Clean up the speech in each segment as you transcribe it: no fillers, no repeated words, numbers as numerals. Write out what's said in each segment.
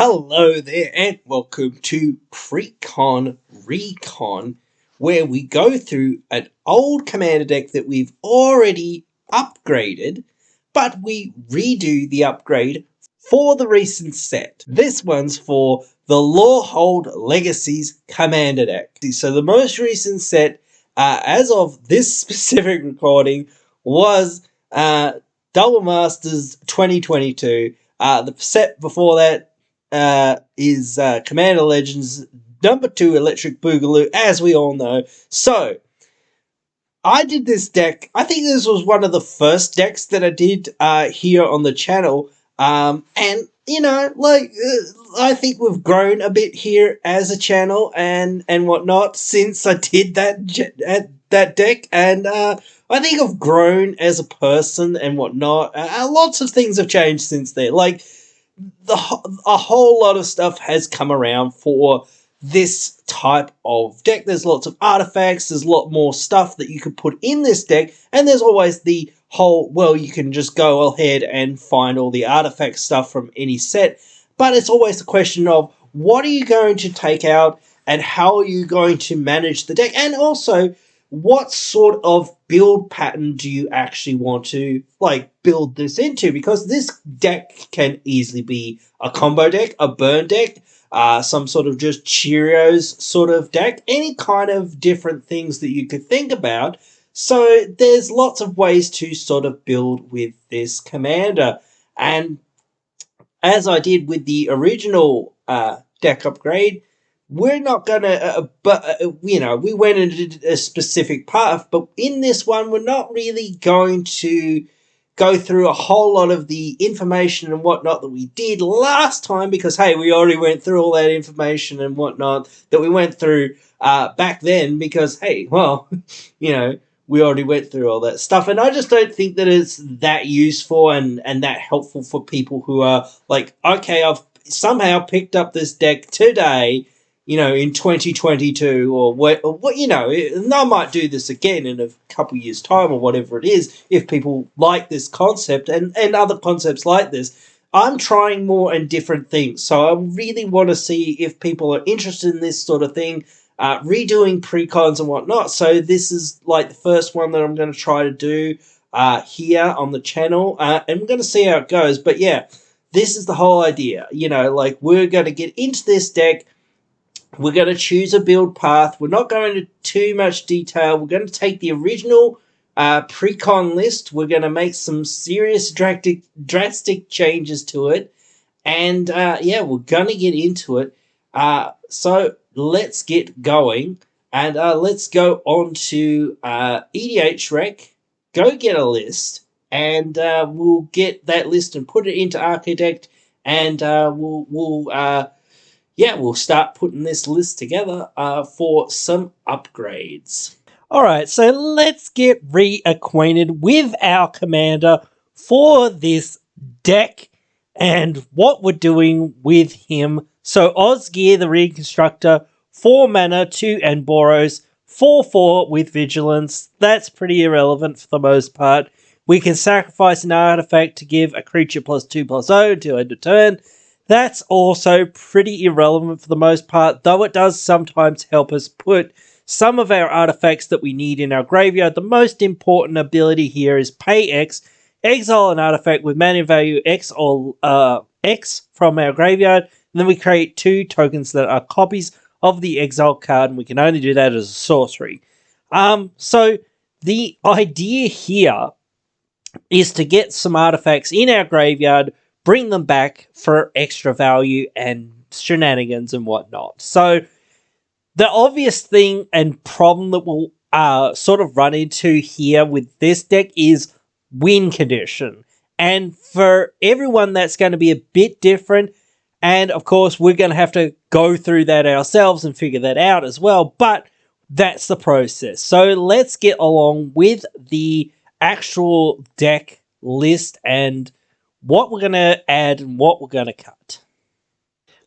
Hello there and welcome to Precon Recon, where we go through an old commander deck that we've already upgraded, but we redo the upgrade for the recent set. This one's for the lorehold legacies commander deck. So the most recent set, as of this specific recording, was Double Masters 2022. The set before that is Commander Legends number 2 Electric Boogaloo, as we all know. So, I did this deck. I think this was one of the first decks that I did here on the channel. And, you know, I think we've grown a bit here as a channel and whatnot since I did that deck. And I think I've grown as a person and whatnot. Lots of things have changed since then. Like, a whole lot of stuff has come around for this type of deck. There's lots of artifacts, there's a lot more stuff that you could put in this deck, and there's always the whole, well, you can just go ahead and find all the artifact stuff from any set, but it's always the question of what are you going to take out and how are you going to manage the deck, and also what sort of build pattern do you actually want to build this into? Because this deck can easily be a combo deck, a burn deck, some sort of just Cheerios sort of deck, any kind of different things that you could think about. So there's lots of ways to sort of build with this commander. And as I did with the original deck upgrade, we're not going to, we went into a specific path, but in this one, we're not really going to go through a whole lot of the information and whatnot that we did last time because, hey, we already went through all that information and whatnot that we went through back then because, hey, well, we already went through all that stuff. And I just don't think that it's that useful and that helpful for people who are like, okay, I've somehow picked up this deck today, in 2022 or what, and I might do this again in a couple years' time or whatever it is, if people like this concept and other concepts like this. I'm trying more and different things. So I really want to see if people are interested in this sort of thing, redoing precons and whatnot. So this is like the first one that I'm going to try to do here on the channel, and we're going to see how it goes. But yeah, this is the whole idea. We're going to get into this deck. We're going to choose a build path. We're not going into too much detail. We're going to take the original precon list. We're going to make some serious drastic changes to it. And, we're going to get into it. So let's get going. And let's go on to EDH Rec. Go get a list. And we'll get that list and put it into Architect. And we'll start putting this list together for some upgrades. Alright, so let's get reacquainted with our commander for this deck and what we're doing with him. So Osgear, the Reconstructor, 4 mana, 2 and Boros, 4/4 with Vigilance. That's pretty irrelevant for the most part. We can sacrifice an artifact to give a creature +2/+0 until end of turn. That's also pretty irrelevant for the most part, though it does sometimes help us put some of our artifacts that we need in our graveyard. The most important ability here is pay X, exile an artifact with mana value X or X from our graveyard, and then we create 2 tokens that are copies of the exile card, and we can only do that as a sorcery. So the idea here is to get some artifacts in our graveyard, bring them back for extra value and shenanigans and whatnot. So the obvious thing and problem that we'll sort of run into here with this deck is win condition. And for everyone, that's going to be a bit different. And of course, we're going to have to go through that ourselves and figure that out as well. But that's the process. So let's get along with the actual deck list and what we're going to add and what we're going to cut.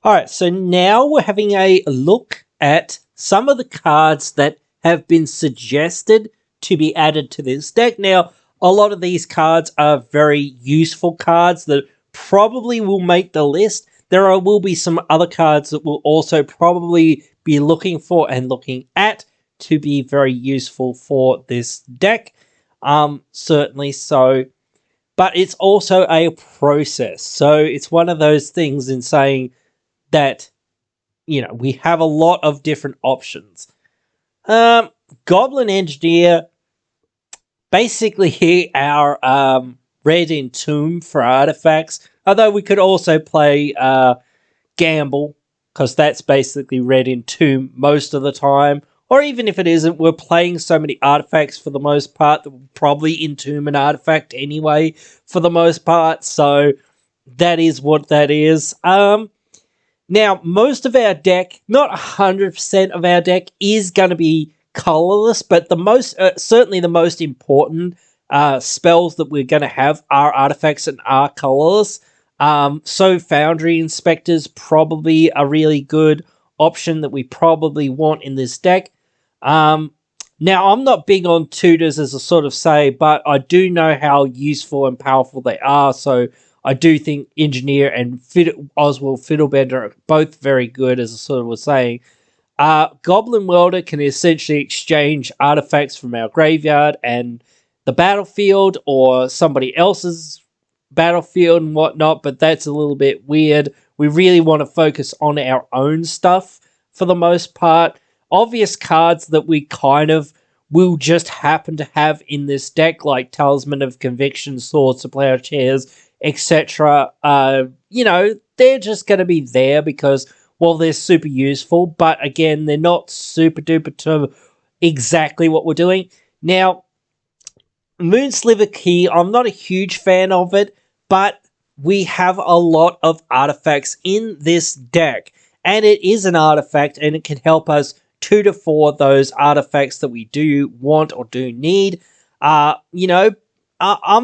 Alright, so now we're having a look at some of the cards that have been suggested to be added to this deck. Now, a lot of these cards are very useful cards that probably will make the list. will be some other cards that we'll also probably be looking for and looking at to be very useful for this deck. Certainly so. But it's also a process. So it's one of those things in saying that, we have a lot of different options. Goblin Engineer, basically our red entomb for artifacts. Although we could also play Gamble, because that's basically red entomb most of the time. Or even if it isn't, we're playing so many artifacts for the most part that we'll probably entomb an artifact anyway for the most part. So that is what that is. Now, most of our deck, not 100% of our deck, is going to be colorless, but the most, certainly the most important spells that we're going to have are artifacts and are colorless. So Foundry Inspector's probably a really good option that we probably want in this deck. Now, I'm not big on tutors as a sort of say, but I do know how useful and powerful they are, so I do think Engineer and Oswald Fiddlebender are both very good, as I sort of was saying. Goblin Welder can essentially exchange artifacts from our graveyard and the battlefield, or somebody else's battlefield and whatnot, but that's a little bit weird. We really want to focus on our own stuff for the most part. Obvious cards that we kind of will just happen to have in this deck, like Talisman of Conviction, Swords to Plowshares, etc. They're just going to be there because, well, they're super useful, but again, they're not super duper to exactly what we're doing. Now, Moon Sliver Key, I'm not a huge fan of it, but we have a lot of artifacts in this deck, and it is an artifact, and it can help us tutor for those artifacts that we do want or do need. I'm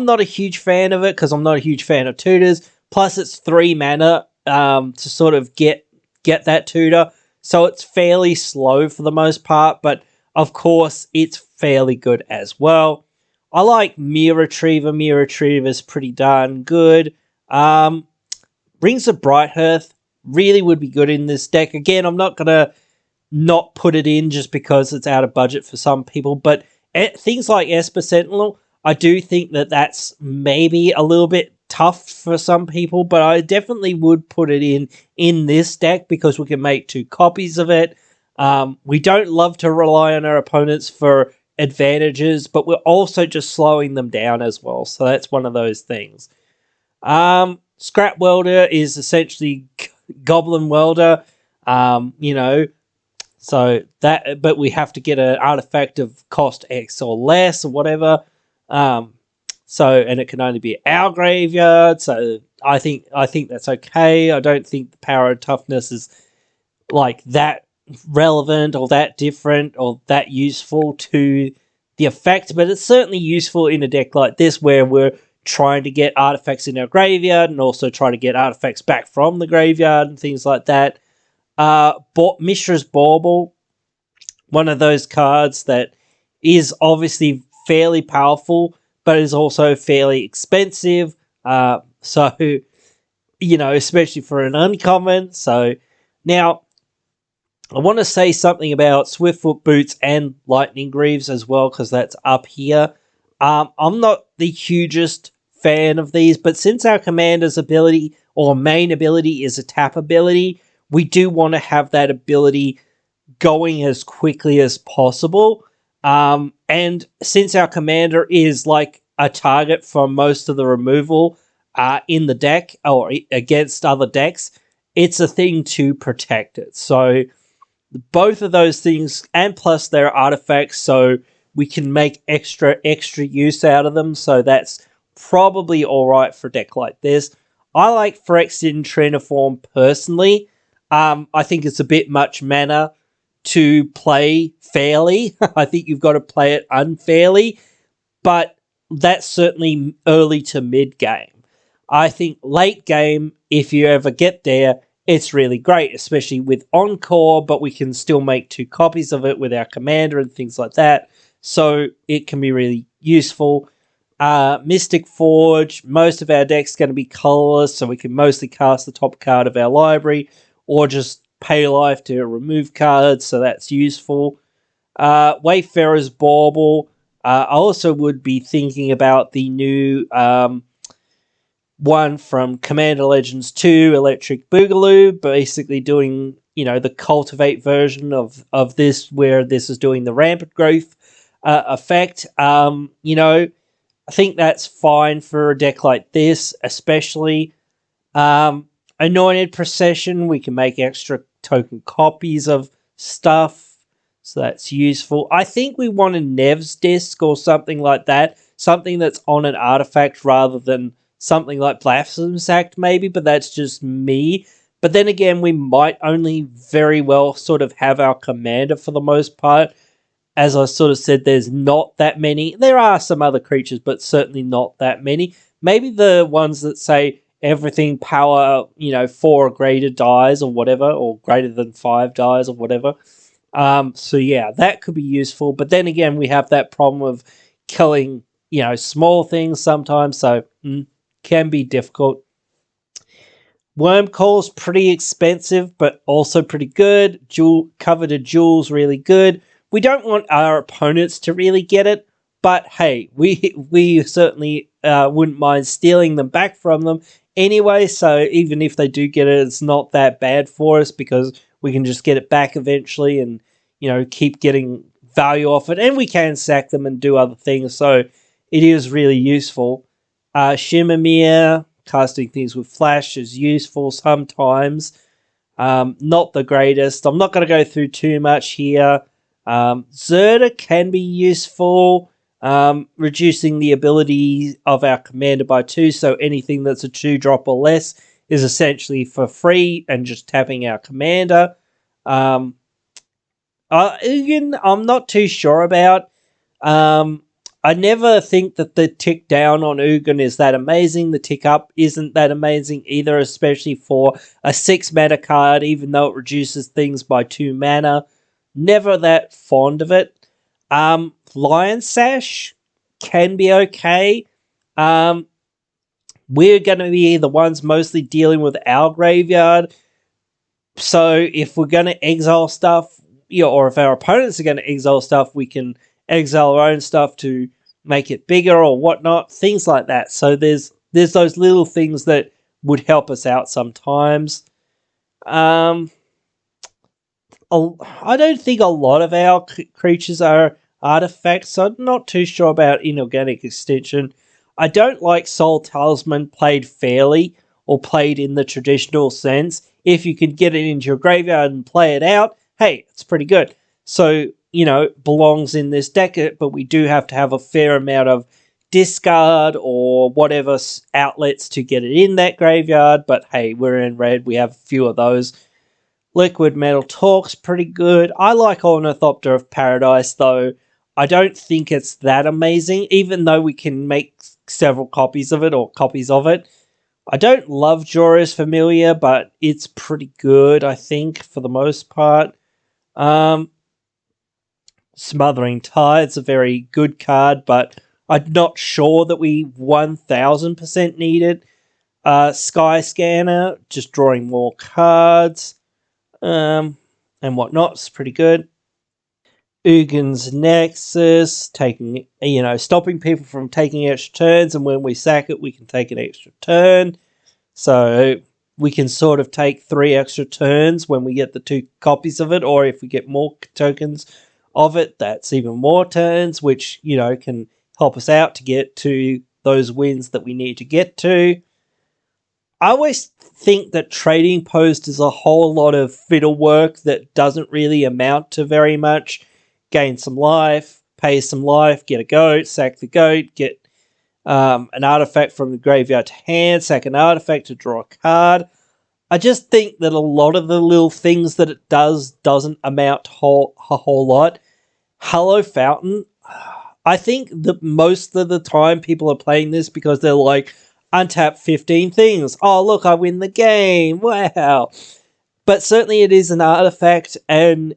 not a huge fan of it because I'm not a huge fan of tutors. Plus, it's 3 mana to sort of get that tutor, so it's fairly slow for the most part, but of course, it's fairly good as well. I like Mere Retriever. Mere Retriever is pretty darn good. Rings of Brighthearth really would be good in this deck. Again, I'm not going to not put it in just because it's out of budget for some people, but things like Esper Sentinel, I do think that that's maybe a little bit tough for some people, but I definitely would put it in this deck because we can make 2 copies of it. We don't love to rely on our opponents for advantages, but we're also just slowing them down as well, so that's one of those things. Scrap Welder is essentially Goblin Welder, so that, but we have to get an artifact of cost X or less or whatever. And it can only be our graveyard. So I think that's okay. I don't think the power and toughness is like that relevant or that different or that useful to the effect, but it's certainly useful in a deck like this where we're trying to get artifacts in our graveyard and also trying to get artifacts back from the graveyard and things like that. Mishra's Bauble, one of those cards that is obviously fairly powerful, but is also fairly expensive. Especially for an uncommon. So now, I want to say something about Swiftfoot Boots and Lightning Greaves as well, because that's up here. I'm not the hugest fan of these, but since our commander's ability or main ability is a tap ability, we do want to have that ability going as quickly as possible. And since our commander is like a target for most of the removal in the deck or against other decks, it's a thing to protect it. So both of those things, and plus they're artifacts, so we can make extra use out of them. So that's probably all right for a deck like this. I like Phyrexian Triniform personally. I think it's a bit much mana to play fairly. I think you've got to play it unfairly, but that's certainly early to mid game. I think late game, if you ever get there, it's really great, especially with Encore, but we can still make 2 copies of it with our commander and things like that, so it can be really useful. Mystic Forge, most of our deck's going to be colorless, so we can mostly cast the top card of our library, or just pay life to remove cards, so that's useful. Wayfarer's Bauble. I also would be thinking about the new one from Commander Legends 2, Electric Boogaloo, basically doing, the Cultivate version of this, where this is doing the Rampant Growth effect. I think that's fine for a deck like this, especially. Anointed Procession, we can make extra token copies of stuff, so that's useful. I think we want a Nev's Disc or something like that, something that's on an artifact rather than something like Blasphemous Act, maybe, but that's just me. But then again, we might only very well sort of have our commander for the most part. As I sort of said, there's not that many. There are some other creatures, but certainly not that many. Maybe the ones that say everything power, 4 or greater dies or whatever, or greater than 5 dies or whatever. So yeah, that could be useful. But then again, we have that problem of killing, small things sometimes, so can be difficult. Wormcoil's pretty expensive, but also pretty good. Coveted Jewel's really good. We don't want our opponents to really get it, but hey, we certainly wouldn't mind stealing them back from them anyway, so even if they do get it, it's not that bad for us, because we can just get it back eventually and, keep getting value off it, and we can sack them and do other things, so it is really useful. Shimmermere, casting things with flash, is useful sometimes. Not the greatest. I'm not going to go through too much here. Zerta can be useful, reducing the ability of our commander by 2, so anything that's a 2-drop or less is essentially for free and just tapping our commander. Ugin, I'm not too sure about. I never think that the tick down on Ugin is that amazing. The tick up isn't that amazing either, especially for a 6 mana card, even though it reduces things by 2 mana. Never that fond of it. Lion Sash can be okay. We're going to be the ones mostly dealing with our graveyard. So if we're going to exile stuff, or if our opponents are going to exile stuff, we can exile our own stuff to make it bigger or whatnot. Things like that. So there's those little things that would help us out sometimes. I don't think a lot of our creatures are artifacts, so I'm not too sure about Inorganic Extinction. I don't like Soul Talisman played fairly, or played in the traditional sense. If you can get it into your graveyard and play it out, hey, it's pretty good. So, belongs in this deck, but we do have to have a fair amount of discard or whatever outlets to get it in that graveyard, but hey, we're in red, we have a few of those. Liquid Metal Talk's pretty good. I like Ornithopter of Paradise, though. I don't think it's that amazing, even though we can make several copies of it, or copies of it. I don't love Jora's Familiar, but it's pretty good, I think, for the most part. Smothering Tide's a very good card, but I'm not sure that we 1000% need it. Sky Scanner, just drawing more cards. And whatnot, it's pretty good. Ugin's Nexus, taking, stopping people from taking extra turns, and when we sack it, we can take an extra turn. So we can sort of take 3 extra turns when we get the 2 copies of it, or if we get more tokens of it, that's even more turns, which, can help us out to get to those wins that we need to get to. I always think that Trading Post is a whole lot of fiddle work that doesn't really amount to very much. Gain some life, pay some life, get a goat, sack the goat, get an artifact from the graveyard to hand, sack an artifact to draw a card. I just think that a lot of the little things that it doesn't amount to a whole lot. Hello Fountain, I think that most of the time people are playing this because they're like, untap 15 things. Oh, look, I win the game. Wow. But certainly it is an artifact, and,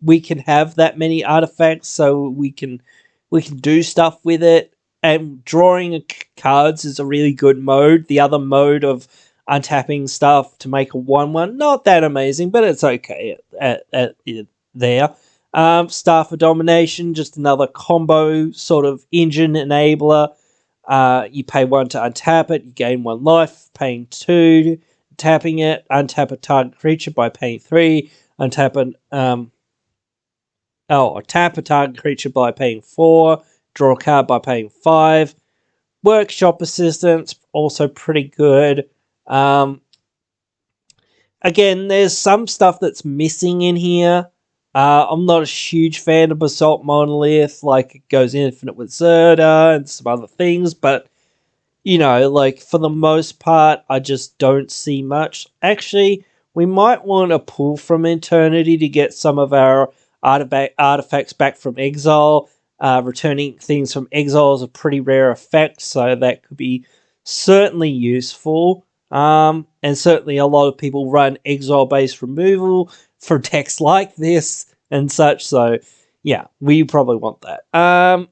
we can have that many artifacts, so we can do stuff with it. and drawing cards is a really good mode. The other mode of untapping stuff to make a 1/1, not that amazing, but it's okay at there. Staff of Domination, just another combo sort of engine enabler. You pay 1 to untap it, you gain 1 life, paying 2, tapping it, untap a target creature by paying 3, tap a target creature by paying 4, draw a card by paying 5. Workshop Assistance, also pretty good. Again, there's some stuff that's missing in here. I'm not a huge fan of Basalt Monolith, like it goes infinite with Zerda and some other things, but you know, like for the most part, I just don't see much. Actually, we might want to pull from Eternity to get some of our artifacts back from Exile. Returning things from Exile is a pretty rare effect, so that could be certainly useful. And certainly a lot of people run Exile-based removal for decks like this and such, so yeah, we probably want that.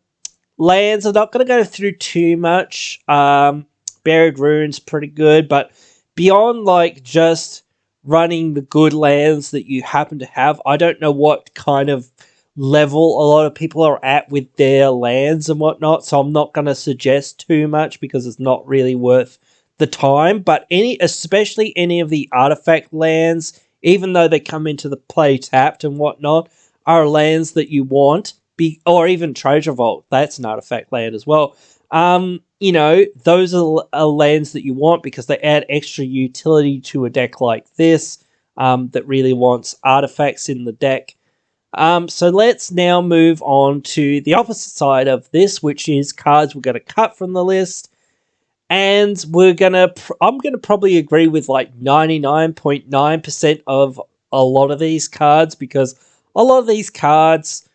Lands, I'm not going to go through too much. Buried Ruins, pretty good, but beyond like just running the good lands that you happen to have, I don't know what kind of level a lot of people are at with their lands and whatnot, so I'm not going to suggest too much because it's not really worth the time. But especially any of the artifact lands, even though they come into the play tapped and whatnot, are lands that you want. Or even Treasure Vault, that's an artifact land as well. You know, those are lands that you want because they add extra utility to a deck like this that really wants artifacts in the deck. So let's now move on to the opposite side of this, which is cards we're going to cut from the list. And I'm going to probably agree with like 99.9% of a lot of these cards, because a lot of these cards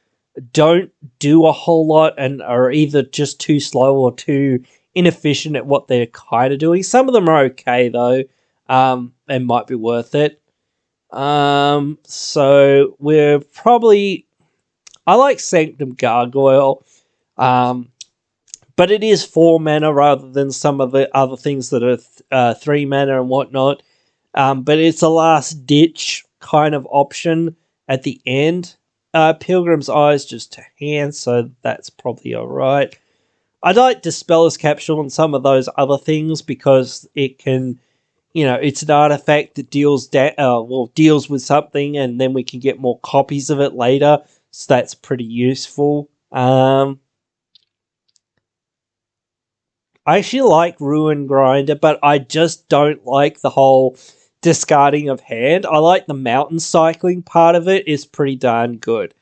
don't do a whole lot and are either just too slow or too inefficient at what they're kind of doing. Some of them are okay though, and might be worth it. So we're probably, I like Sanctum Gargoyle, but it is 4 mana rather than some of the other things that are 3 mana and whatnot. But it's a last ditch kind of option at the end. Pilgrim's Eye is just to hand, so that's probably alright. I'd like Dispeller's Capsule and some of those other things because it can, you know, it's an artifact that deals with something, and then we can get more copies of it later, so that's pretty useful. I actually like Ruin Grinder, but I just don't like the whole discarding of hand. I like the mountain cycling part of it is pretty darn good.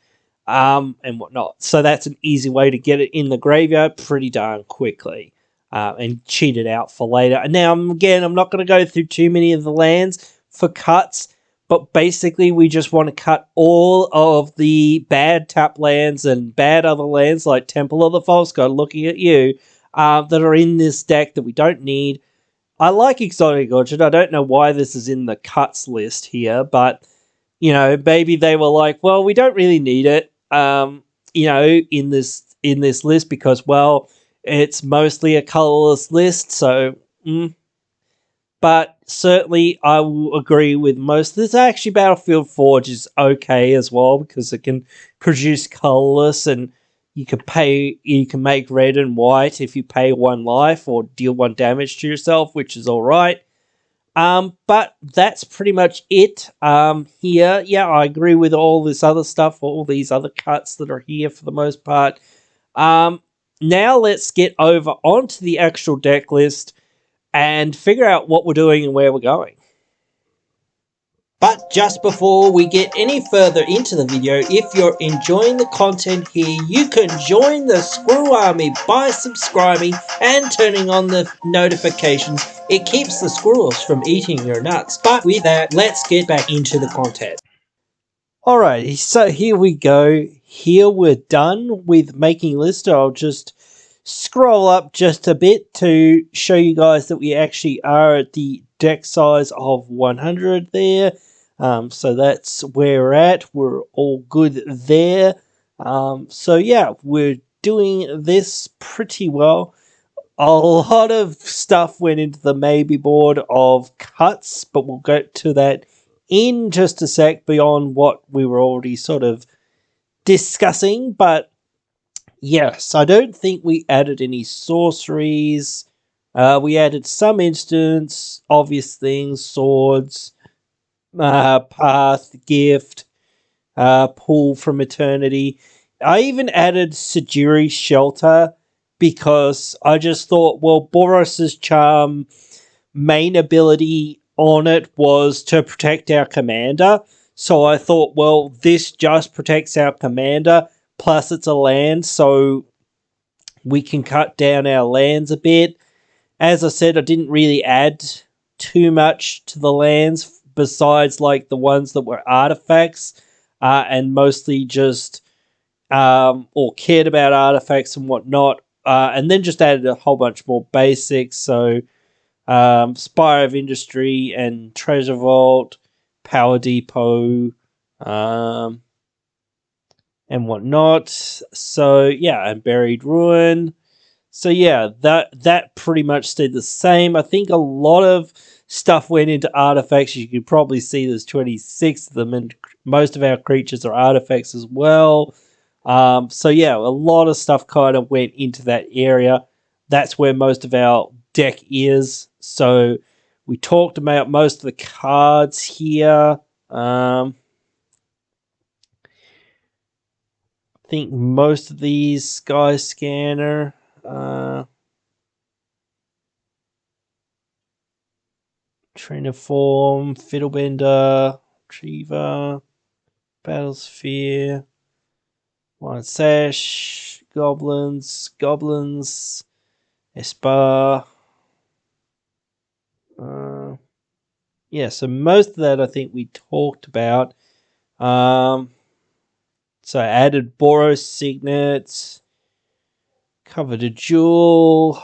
And whatnot. So that's an easy way to get it in the graveyard pretty darn quickly. And cheat it out for later. And now, again, I'm not going to go through too many of the lands for cuts, but basically we just want to cut all of the bad tap lands and bad other lands like Temple of the False God, looking at you, that are in this deck that we don't need. I like Exotic Orchard. I don't know why this is in the cuts list here, but, you know, maybe they were like, well, we don't really need it, you know, in this list because, well, it's mostly a colorless list, so, But certainly I will agree with most of this. Actually, Battlefield Forge is okay as well because it can produce colorless, and you can make red and white if you pay 1 life or deal 1 damage to yourself, which is alright. But that's pretty much it here. Yeah, I agree with all this other stuff, all these other cuts that are here for the most part. Now let's get over onto the actual deck list and figure out what we're doing and where we're going. But just before we get any further into the video, if you're enjoying the content here, you can join the Squirrel Army by subscribing and turning on the notifications. It keeps the squirrels from eating your nuts. But with that, let's get back into the content. Alrighty, so here we go. Here we're done with making list. I'll just scroll up just a bit to show you guys that we actually are at the deck size of 100 there. So that's where we're at. We're all good there. So yeah, we're doing this pretty well. A lot of stuff went into the maybe board of cuts, but we'll get to that in just a sec beyond what we were already sort of discussing. But yes, I don't think we added any sorceries. We added some instants, obvious things, swords, path, gift, pull from eternity. I even added Sajiri's shelter because I just thought, well, Boros's charm main ability on it was to protect our commander. So I thought, well, this just protects our commander, plus it's a land, so we can cut down our lands a bit. As I said, I didn't really add too much to the lands besides like the ones that were artifacts, and mostly just or cared about artifacts and whatnot, and then just added a whole bunch more basics. So Spire of Industry and Treasure Vault, Power Depot, and whatnot. So yeah, and Buried Ruin. So yeah, that pretty much stayed the same. I think a lot of stuff went into artifacts. You can probably see there's 26 of them, and most of our creatures are artifacts as well. So yeah, a lot of stuff kind of went into that area. That's where most of our deck is. So we talked about most of the cards here. I think most of these Sky Scanner. Triniform, Fiddlebender, Retriever, Battlesphere, One Sash, Goblins, Esper. Yeah, so most of that I think we talked about. So I added Boros Signets, Covered a Jewel,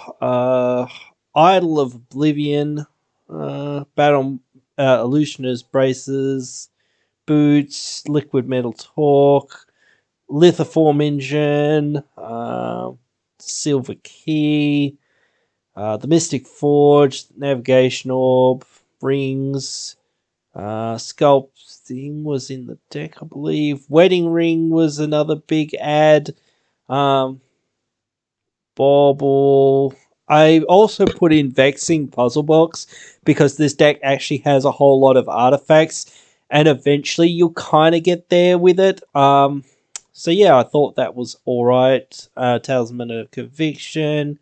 Idol of Oblivion, Battle Illusioner's Braces, Boots, Liquid Metal Torque, Lithoform Engine, Silver Key, the Mystic Forge, Navigation Orb, Rings, Sculpting was in the deck, I believe. Wedding Ring was another big add. Bauble. I also put in Vexing Puzzle Box because this deck actually has a whole lot of artifacts, and eventually you'll kind of get there with it. So yeah, I thought that was alright. Talisman of Conviction.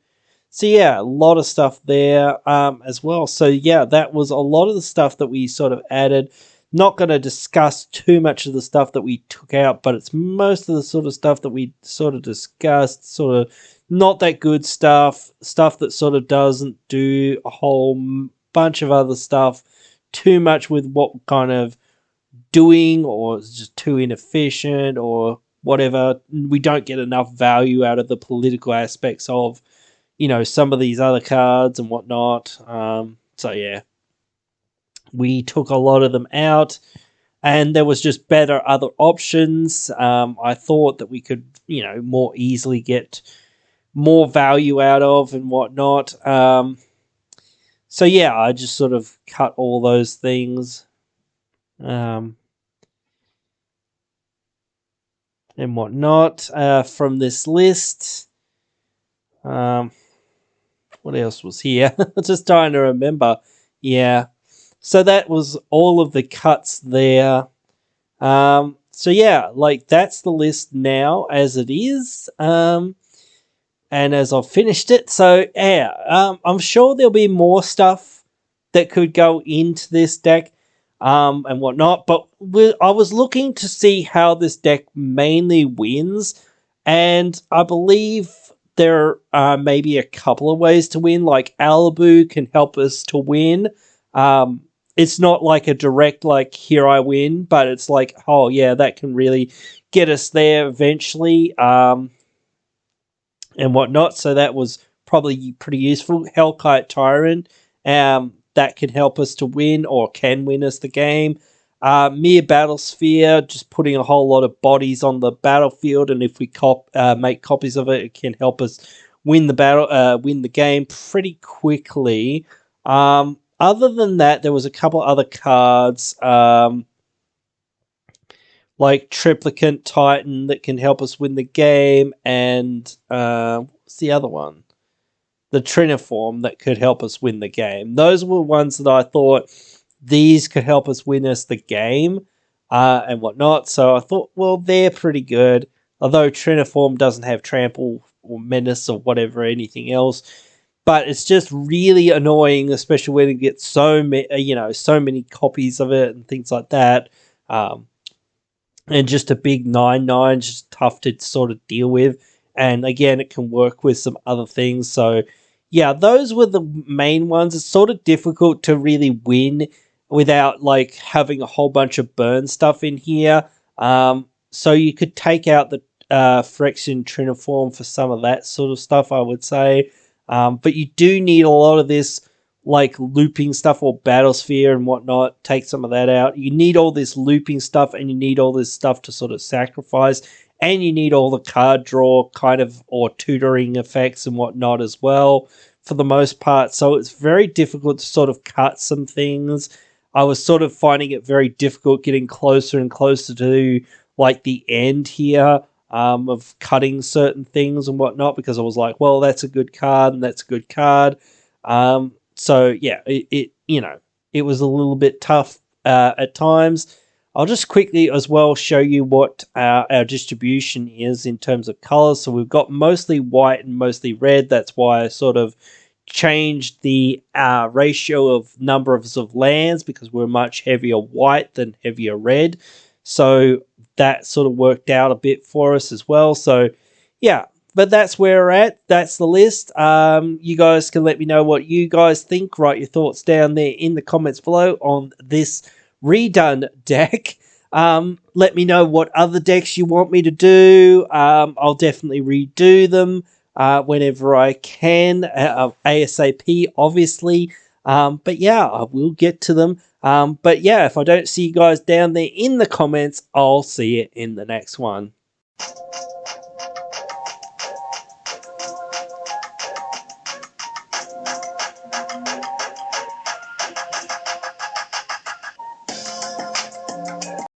So yeah, a lot of stuff there as well. So yeah, that was a lot of the stuff that we sort of added. Not going to discuss too much of the stuff that we took out, but it's most of the sort of stuff that we sort of discussed, sort of not that good stuff that sort of doesn't do a whole bunch of other stuff too much with what kind of doing, or it's just too inefficient or whatever. We don't get enough value out of the political aspects of, some of these other cards and whatnot. So yeah, we took a lot of them out, and there was just better other options. I thought that we could, more easily get more value out of and whatnot. So yeah, I just sort of cut all those things. And whatnot from this list. What else was here? Just trying to remember. Yeah. So that was all of the cuts there. So yeah, like that's the list now as it is. And as I've finished it. So yeah, I'm sure there'll be more stuff that could go into this deck and whatnot. But I was looking to see how this deck mainly wins. And I believe there are maybe a couple of ways to win. Like Alibu can help us to win. It's not like a direct, like, here I win, but it's like, oh yeah, that can really get us there eventually. And whatnot. So that was probably pretty useful. Hellkite Tyrant, that can help us to win or can win us the game. Mere Battlesphere, just putting a whole lot of bodies on the battlefield, and if we make copies of it, it can help us win the game pretty quickly. Other than that, there was a couple other cards, like Triplicant Titan that can help us win the game, and what's the other one? The Triniform that could help us win the game. Those were ones that I thought these could help us win us the game and whatnot. So I thought, well, they're pretty good. Although Triniform doesn't have Trample or Menace or whatever, anything else. But it's just really annoying, especially when you get so many copies of it and things like that. And just a big 9/9, just tough to sort of deal with. And again, it can work with some other things. So yeah, those were the main ones. It's sort of difficult to really win without like having a whole bunch of burn stuff in here. So you could take out the Phyrexian Triniform for some of that sort of stuff, I would say. But you do need a lot of this like looping stuff or Battlesphere and whatnot. Take some of that out. You need all this looping stuff, and you need all this stuff to sort of sacrifice, and you need all the card draw kind of or tutoring effects and whatnot as well for the most part. So it's very difficult to sort of cut some things. I was sort of finding it very difficult getting closer and closer to like the end here of cutting certain things and whatnot, because I was like, well, that's a good card and that's a good card. So yeah, it was a little bit tough at times. I'll just quickly as well show you what our distribution is in terms of colors. So we've got mostly white and mostly red. That's why I sort of changed the ratio of numbers of lands, because we're much heavier white than heavier red. So that sort of worked out a bit for us as well. So yeah, but that's where we're at. That's the list. You guys can let me know what you guys think. Write your thoughts down there in the comments below on this redone deck. Let me know what other decks you want me to do. I'll definitely redo them whenever I can, ASAP, obviously. But yeah, I will get to them. But yeah, if I don't see you guys down there in the comments, I'll see you in the next one.